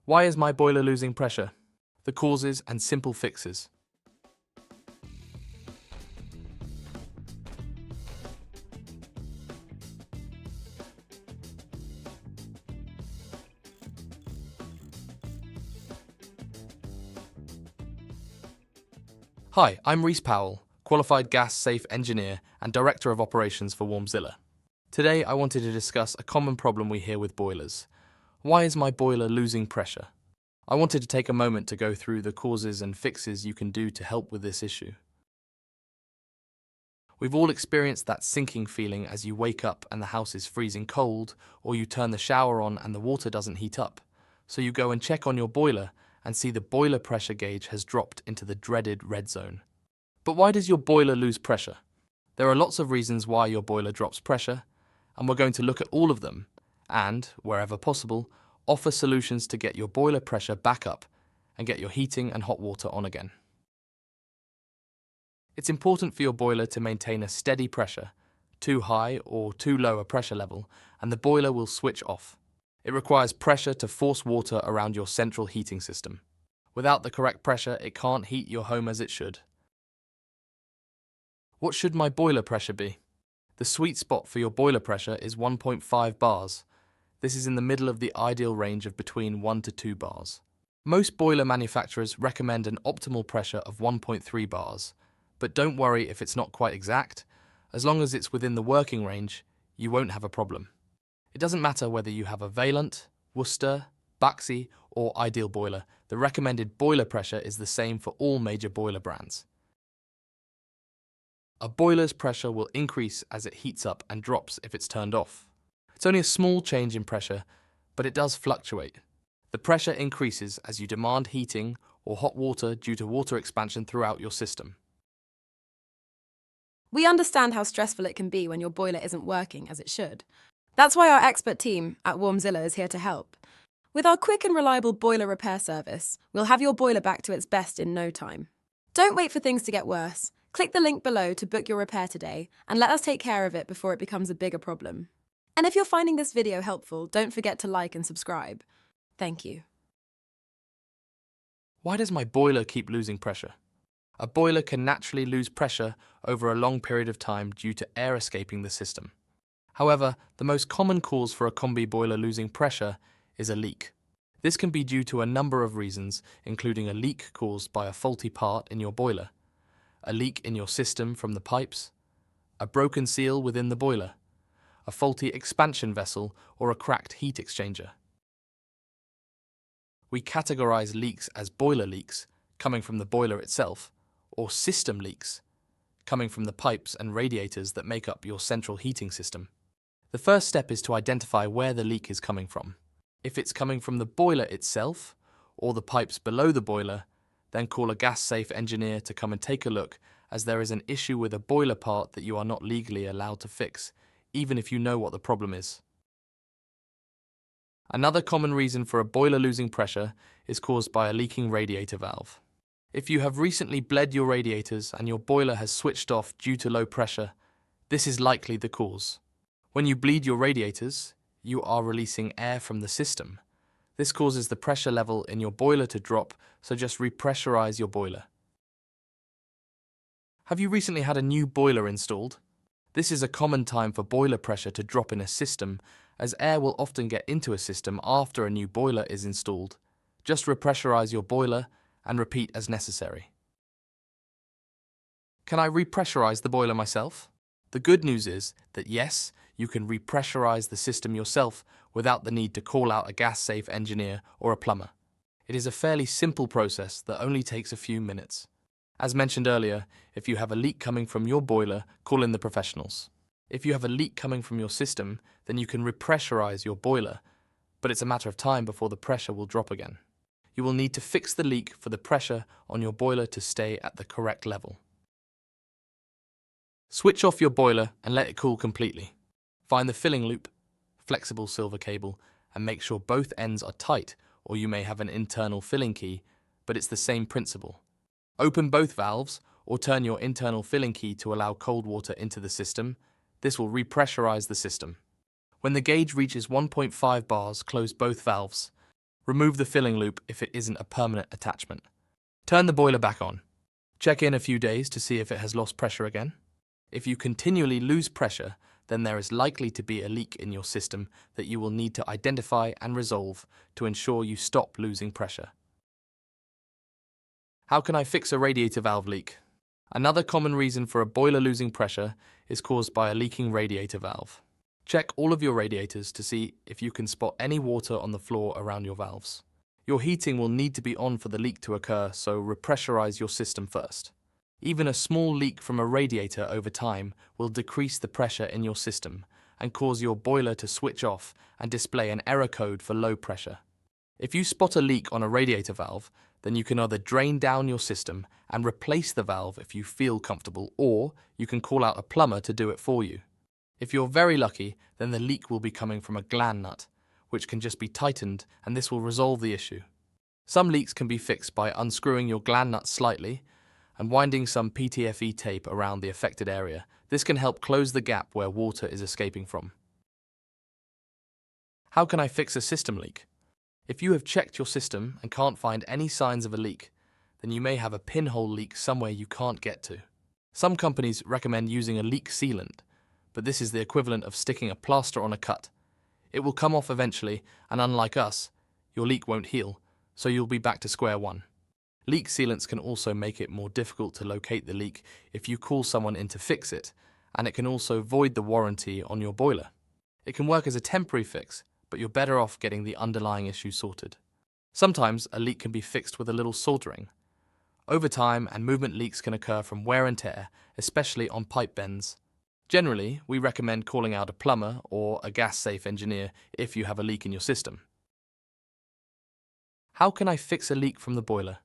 Why is my boiler losing pressure? The causes and simple fixes. Hi, I'm Reese Powell, qualified gas-safe engineer and director of operations for WarmZilla. Today I wanted to discuss a common problem we hear with boilers. Why is my boiler losing pressure? I wanted to take a moment to go through the causes and fixes you can do to help with this issue. We've all experienced that sinking feeling as you wake up and the house is freezing cold, or you turn the shower on and the water doesn't heat up. So you go and check on your boiler and see the boiler pressure gauge has dropped into the dreaded red zone. But why does your boiler lose pressure? There are lots of reasons why your boiler drops pressure, and we're going to look at all of them and, wherever possible, offer solutions to get your boiler pressure back up and get your heating and hot water on again. It's important for your boiler to maintain a steady pressure, too high or too low a pressure level, and the boiler will switch off. It requires pressure to force water around your central heating system. Without the correct pressure, it can't heat your home as it should. What should my boiler pressure be? The sweet spot for your boiler pressure is 1.5 bars. This is in the middle of the ideal range of between 1 to 2 bars. Most boiler manufacturers recommend an optimal pressure of 1.3 bars, but don't worry if it's not quite exact. As long as it's within the working range, you won't have a problem. It doesn't matter whether you have a Vaillant, Worcester, Baxi, or Ideal boiler, the recommended boiler pressure is the same for all major boiler brands. A boiler's pressure will increase as it heats up and drops if it's turned off. It's only a small change in pressure, but it does fluctuate. The pressure increases as you demand heating or hot water due to water expansion throughout your system. We understand how stressful it can be when your boiler isn't working as it should. That's why our expert team at WarmZilla is here to help. With our quick and reliable boiler repair service, we'll have your boiler back to its best in no time. Don't wait for things to get worse. Click the link below to book your repair today and let us take care of it before it becomes a bigger problem. And if you're finding this video helpful, don't forget to like and subscribe. Thank you. Why does my boiler keep losing pressure? A boiler can naturally lose pressure over a long period of time due to air escaping the system. However, the most common cause for a combi boiler losing pressure is a leak. This can be due to a number of reasons, including a leak caused by a faulty part in your boiler, a leak in your system from the pipes, a broken seal within the boiler, a faulty expansion vessel, or a cracked heat exchanger. We categorize leaks as boiler leaks, coming from the boiler itself, or system leaks, coming from the pipes and radiators that make up your central heating system. The first step is to identify where the leak is coming from. If it's coming from the boiler itself, or the pipes below the boiler, then call a gas-safe engineer to come and take a look, as there is an issue with a boiler part that you are not legally allowed to fix, even if you know what the problem is. Another common reason for a boiler losing pressure is caused by a leaking radiator valve. If you have recently bled your radiators and your boiler has switched off due to low pressure, this is likely the cause. When you bleed your radiators, you are releasing air from the system. This causes the pressure level in your boiler to drop, so just repressurize your boiler. Have you recently had a new boiler installed? This is a common time for boiler pressure to drop in a system, as air will often get into a system after a new boiler is installed. Just repressurize your boiler and repeat as necessary. Can I repressurize the boiler myself? The good news is that yes, you can repressurize the system yourself without the need to call out a gas-safe engineer or a plumber. It is a fairly simple process that only takes a few minutes. As mentioned earlier, if you have a leak coming from your boiler, call in the professionals. If you have a leak coming from your system, then you can repressurize your boiler, but it's a matter of time before the pressure will drop again. You will need to fix the leak for the pressure on your boiler to stay at the correct level. Switch off your boiler and let it cool completely. Find the filling loop, flexible silver cable, and make sure both ends are tight, or you may have an internal filling key, but it's the same principle. Open both valves, or turn your internal filling key to allow cold water into the system. This will repressurize the system. When the gauge reaches 1.5 bars, close both valves. Remove the filling loop if it isn't a permanent attachment. Turn the boiler back on. Check in a few days to see if it has lost pressure again. If you continually lose pressure, then there is likely to be a leak in your system that you will need to identify and resolve to ensure you stop losing pressure. How can I fix a radiator valve leak? Another common reason for a boiler losing pressure is caused by a leaking radiator valve. Check all of your radiators to see if you can spot any water on the floor around your valves. Your heating will need to be on for the leak to occur, so repressurize your system first. Even a small leak from a radiator over time will decrease the pressure in your system and cause your boiler to switch off and display an error code for low pressure. If you spot a leak on a radiator valve, then you can either drain down your system and replace the valve if you feel comfortable, or you can call out a plumber to do it for you. If you're very lucky, then the leak will be coming from a gland nut, which can just be tightened, and this will resolve the issue. Some leaks can be fixed by unscrewing your gland nut slightly and winding some PTFE tape around the affected area. This can help close the gap where water is escaping from. How can I fix a system leak? If you have checked your system and can't find any signs of a leak, then you may have a pinhole leak somewhere you can't get to. Some companies recommend using a leak sealant, but this is the equivalent of sticking a plaster on a cut. It will come off eventually, and unlike us, your leak won't heal, so you'll be back to square one. Leak sealants can also make it more difficult to locate the leak if you call someone in to fix it, and it can also void the warranty on your boiler. It can work as a temporary fix, but you're better off getting the underlying issue sorted. Sometimes a leak can be fixed with a little soldering. Over time, and movement leaks can occur from wear and tear, especially on pipe bends. Generally, we recommend calling out a plumber or a gas-safe engineer if you have a leak in your system. How can I fix a leak from the boiler?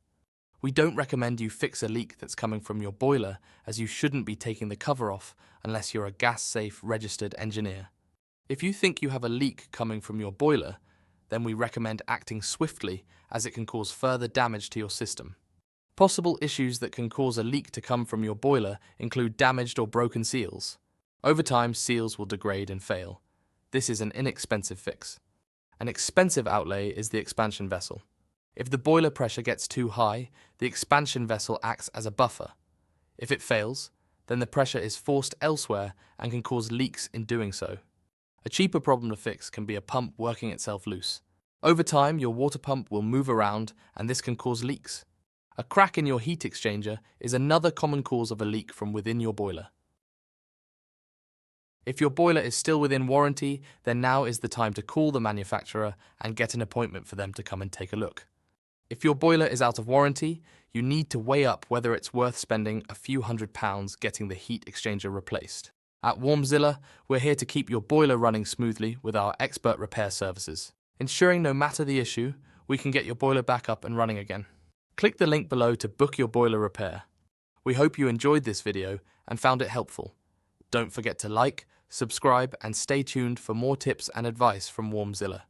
We don't recommend you fix a leak that's coming from your boiler, as you shouldn't be taking the cover off unless you're a gas-safe registered engineer. If you think you have a leak coming from your boiler, then we recommend acting swiftly, as it can cause further damage to your system. Possible issues that can cause a leak to come from your boiler include damaged or broken seals. Over time, seals will degrade and fail. This is an inexpensive fix. An expensive outlay is the expansion vessel. If the boiler pressure gets too high, the expansion vessel acts as a buffer. If it fails, then the pressure is forced elsewhere and can cause leaks in doing so. A cheaper problem to fix can be a pump working itself loose. Over time, your water pump will move around, and this can cause leaks. A crack in your heat exchanger is another common cause of a leak from within your boiler. If your boiler is still within warranty, then now is the time to call the manufacturer and get an appointment for them to come and take a look. If your boiler is out of warranty, you need to weigh up whether it's worth spending a few £100 getting the heat exchanger replaced. At WarmZilla, we're here to keep your boiler running smoothly with our expert repair services, ensuring no matter the issue, we can get your boiler back up and running again. Click the link below to book your boiler repair. We hope you enjoyed this video and found it helpful. Don't forget to like, subscribe, and stay tuned for more tips and advice from WarmZilla.